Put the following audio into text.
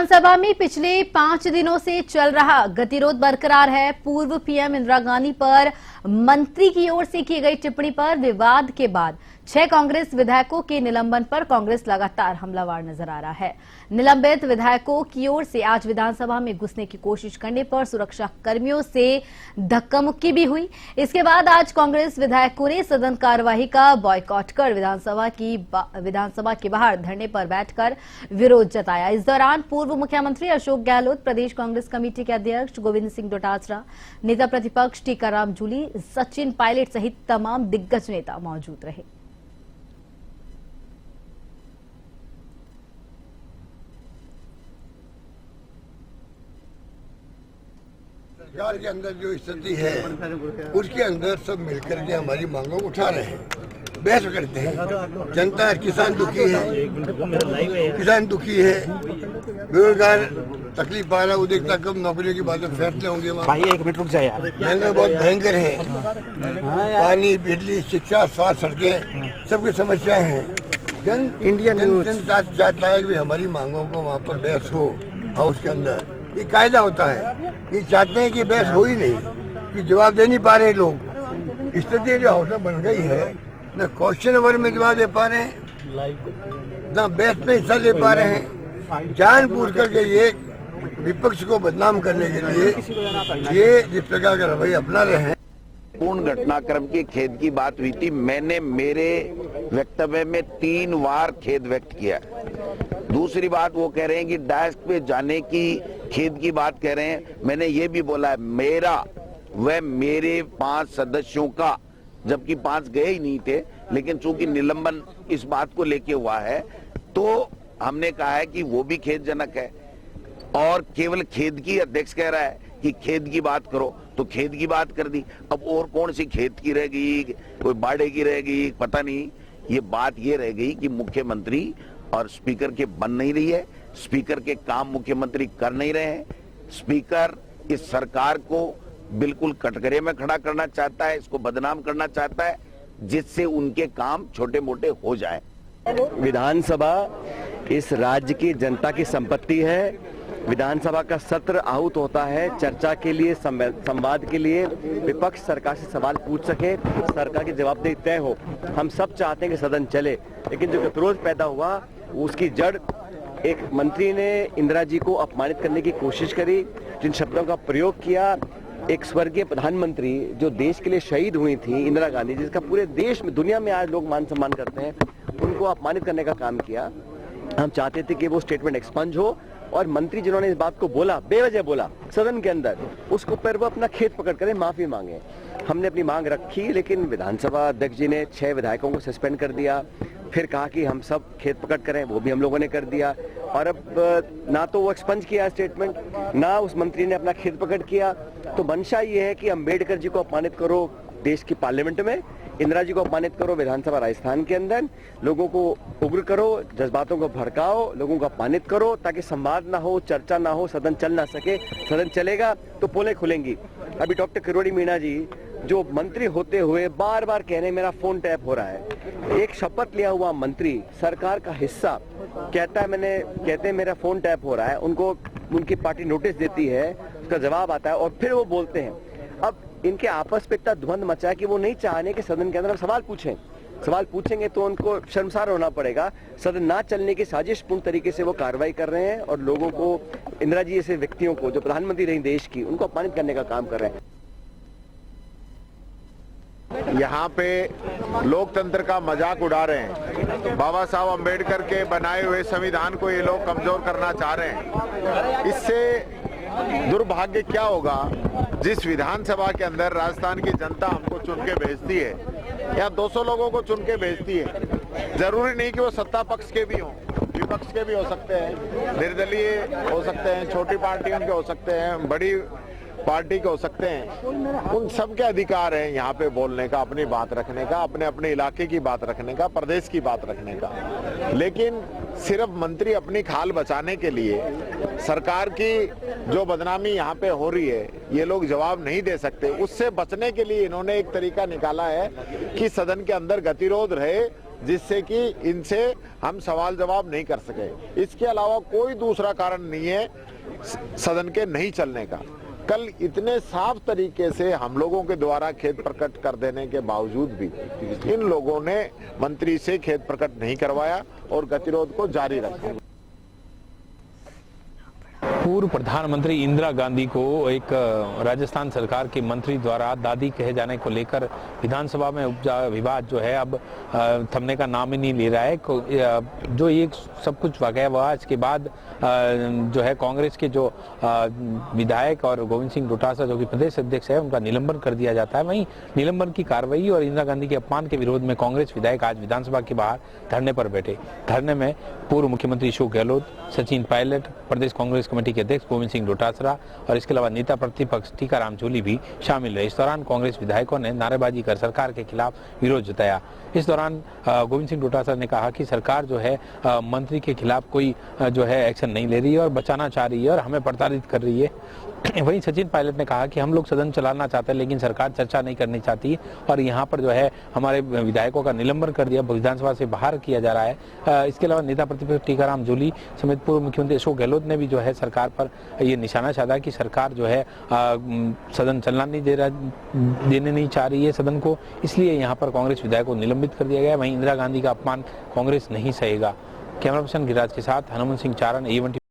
विधानसभा में पिछले 5 दिनों से चल रहा गतिरोध बरकरार है। पूर्व पीएम इंदिरा गांधी पर मंत्री की ओर से की गई टिप्पणी पर विवाद के बाद 6 कांग्रेस विधायकों के निलंबन पर कांग्रेस लगातार हमलावर नजर आ रहा है। निलंबित विधायकों की ओर से आज विधानसभा में घुसने की कोशिश करने पर सुरक्षा कर्मियों से धक्का मुक्की भी हुई। इसके बाद आज कांग्रेस विधायकों ने सदन कार्यवाही का बॉयकॉट कर विधानसभा के बाहर धरने पर बैठकर विरोध जताया। इस दौरान पूर्व मुख्यमंत्री अशोक गहलोत, प्रदेश कांग्रेस कमेटी के अध्यक्ष गोविंद सिंह डोटासरा, नेता प्रतिपक्ष टीकाराम जूली, सचिन पायलट सहित तमाम दिग्गज नेता मौजूद रहे। सरकार के अंदर जो स्थिति है उसके अंदर सब मिलकर के हमारी मांगों को उठा रहे हैं, बहस करते हैं। जनता किसान दुखी है, बेरोजगार तकलीफ पा रहा है। वो देखता कब नौकरियों की बातें फैसले होंगे। भाई 1 मिनट रुक जाए यार। महंगाई बहुत भयंकर है, पानी, बिजली, शिक्षा, स्वास्थ्य, सड़कें, सबकी समस्याएं हैं। जन चाहता है कि हमारी मांगों को वहाँ पर बहस हो हाउस के अंदर। ये कायदा होता है, ये चाहते हैं कि बहस हो ही नहीं, कि जवाब दे नहीं पा रहे लोग। स्थिति जो हाउस में बन गई है, न क्वेश्चन आवर में जवाब दे पा रहे हैं, न बहस में हिस्सा ले पा रहे हैं। जानबूझ करके ये विपक्ष को बदनाम करने के लिए ये जिस प्रकार का रवैया अपना रहे हैं। पूर्ण घटनाक्रम की खेद की बात हुई थी। मैंने मेरे वक्तव्य में 3 बार खेद व्यक्त किया। दूसरी बात वो कह रहे हैं कि डायस पे जाने की खेद की बात कह रहे हैं। मैंने ये भी बोला है मेरा व मेरे 5 सदस्यों का, जबकि 5 गए ही नहीं थे, लेकिन चूंकि निलंबन इस बात को लेके हुआ है तो हमने कहा है कि वो भी खेदजनक है। और केवल खेद की अध्यक्ष कह रहा है कि खेद की बात करो, तो खेद की बात कर दी। अब और कौन सी खेद की रह गई, कोई बाड़े की रह गई, पता नहीं। ये बात ये रह गई कि मुख्यमंत्री और स्पीकर के बन नहीं रही है, स्पीकर के काम मुख्यमंत्री कर नहीं रहे हैं। स्पीकर इस सरकार को बिल्कुल कटघरे में खड़ा करना चाहता है, इसको बदनाम करना चाहता है, जिससे उनके काम छोटे मोटे हो जाए। विधानसभा इस राज्य की जनता की संपत्ति है। विधानसभा का सत्र आहूत होता है चर्चा के लिए, संवाद के लिए, विपक्ष सरकार से सवाल पूछ सके, सरकार की जवाबदेही तय हो। हम सब चाहते हैं कि सदन चले, लेकिन जो गतिरोध पैदा हुआ उसकी जड़ एक मंत्री ने इंदिरा जी को अपमानित करने की कोशिश करी, जिन शब्दों का प्रयोग किया। एक स्वर्गीय प्रधानमंत्री जो देश के लिए शहीद हुई थी, इंदिरा गांधी, जिसका पूरे देश में, दुनिया में आज लोग मान सम्मान करते हैं, उनको अपमानित करने का काम किया। हम चाहते थे कि वो स्टेटमेंट एक्सपंज हो और मंत्री जिन्होंने इस बात को बोला, बेवजह बोला सदन के अंदर, उसको पर वो अपना खेत पकड़ कर माफी मांगे। हमने अपनी मांग रखी, लेकिन विधानसभा अध्यक्ष जी ने 6 विधायकों को सस्पेंड कर दिया। फिर कहा कि हम सब खेत पकड़ करें, वो भी हम लोगों ने कर दिया। और अब ना तो वो एक्सपंज किया स्टेटमेंट, ना उस मंत्री ने अपना खेत पकड़ किया। तो मंशा ये है कि अम्बेडकर जी को अपमानित करो देश की पार्लियामेंट में, इंदिरा जी को अपमानित करो विधानसभा राजस्थान के अंदर, लोगों को उग्र करो, जज्बातों को भड़काओ, लोगों को अपमानित करो, ताकि संवाद ना हो, चर्चा ना हो, सदन चल ना सके। सदन चलेगा तो पोलें खुलेंगी। अभी डॉक्टर किरोड़ी मीणा जी जो मंत्री होते हुए बार बार कह रहे हैं मेरा फोन टैप हो रहा है। एक शपथ लिया हुआ मंत्री, सरकार का हिस्सा, कहते हैं मेरा फोन टैप हो रहा है, उनको उनकी पार्टी नोटिस देती है, उसका जवाब आता है और फिर वो बोलते हैं। अब इनके आपस में इतना द्वंद मचा है कि वो नहीं चाह रहे कि सदन के अंदर हम सवाल पूछें। सवाल पूछेंगे तो उनको शर्मसार होना पड़ेगा। सदन ना चलने की साजिशपूर्ण तरीके से वो कार्रवाई कर रहे हैं और लोगों को, इंदिरा जी जैसे व्यक्तियों को जो प्रधानमंत्री रही देश की, उनको अपमानित करने का काम कर रहे हैं। यहाँ पे लोकतंत्र का मजाक उड़ा रहे हैं। बाबा साहब अम्बेडकर के बनाए हुए संविधान को ये लोग कमजोर करना चाह रहे हैं। इससे दुर्भाग्य क्या होगा, जिस विधानसभा के अंदर राजस्थान की जनता हमको चुन के भेजती है, या 200 लोगों को चुन के भेजती है, जरूरी नहीं कि वो सत्ता पक्ष के भी हों, विपक्ष के भी हो सकते हैं, निर्दलीय हो सकते हैं, छोटी पार्टियों के हो सकते हैं, बड़ी पार्टी के हो सकते हैं। उन सब के अधिकार हैं यहाँ पे बोलने का, अपनी बात रखने का, अपने अपने इलाके की बात रखने का, प्रदेश की बात रखने का। लेकिन सिर्फ मंत्री अपनी खाल बचाने के लिए सरकार की जो बदनामी यहाँ पे हो रही है, ये लोग जवाब नहीं दे सकते। उससे बचने के लिए इन्होंने एक तरीका निकाला है कि सदन के अंदर गतिरोध रहे, जिससे कि इनसे हम सवाल जवाब नहीं कर सके। इसके अलावा कोई दूसरा कारण नहीं है सदन के नहीं चलने का। कल इतने साफ तरीके से हम लोगों के द्वारा खेद प्रकट कर देने के बावजूद भी इन लोगों ने मंत्री से खेद प्रकट नहीं करवाया और गतिरोध को जारी रखा। पूर्व प्रधानमंत्री इंदिरा गांधी को एक राजस्थान सरकार के मंत्री द्वारा दादी कहे जाने को लेकर विधानसभा में उपजा विवाद जो है अब थमने का नाम ही नहीं ले रहा है। जो ये सब कुछ वाकया हुआ इसके बाद जो है कांग्रेस के जो विधायक और गोविंद सिंह डोटासरा जो कि प्रदेश अध्यक्ष है उनका निलंबन कर दिया जाता है। वहीं निलंबन की कार्रवाई और इंदिरा गांधी के अपमान के विरोध में कांग्रेस विधायक आज विधानसभा के बाहर धरने पर बैठे। धरने में पूर्व मुख्यमंत्री अशोक गहलोत, सचिन पायलट, प्रदेश कांग्रेस कमेटी के अध्यक्ष गोविंद सिंह डोटासरा और इसके अलावा नेता प्रतिपक्ष टीकाराम जूली भी शामिल रहे। इस दौरान कांग्रेस विधायकों ने नारेबाजी कर सरकार के खिलाफ विरोध जताया। इस दौरान गोविंद सिंह डोटासरा ने कहा कि सरकार जो है मंत्री के खिलाफ कोई जो है एक्शन नहीं ले रही है और बचाना चाह रही है और हमें प्रताड़ित कर रही है। वहीं सचिन पायलट ने कहा कि हम लोग सदन चलाना चाहते हैं लेकिन सरकार चर्चा नहीं करनी चाहती और यहाँ पर जो है हमारे विधायकों का निलंबन कर दिया, विधानसभा से बाहर किया जा रहा है। इसके अलावा नेता प्रतिपक्ष टीकाराम जूली समेत पूर्व मुख्यमंत्री अशोक गहलोत ने भी जो है सरकार पर ये निशाना साधा कि सरकार जो है सदन चलना नहीं देने नहीं चाह रही है सदन को, इसलिए यहाँ पर कांग्रेस विधायक को निलंबित कर दिया गया। वहीं इंदिरा गांधी का अपमान कांग्रेस नहीं सहेगा। कैमरा पर्सन गिरिराज के साथ हनुमान सिंह चारण, A1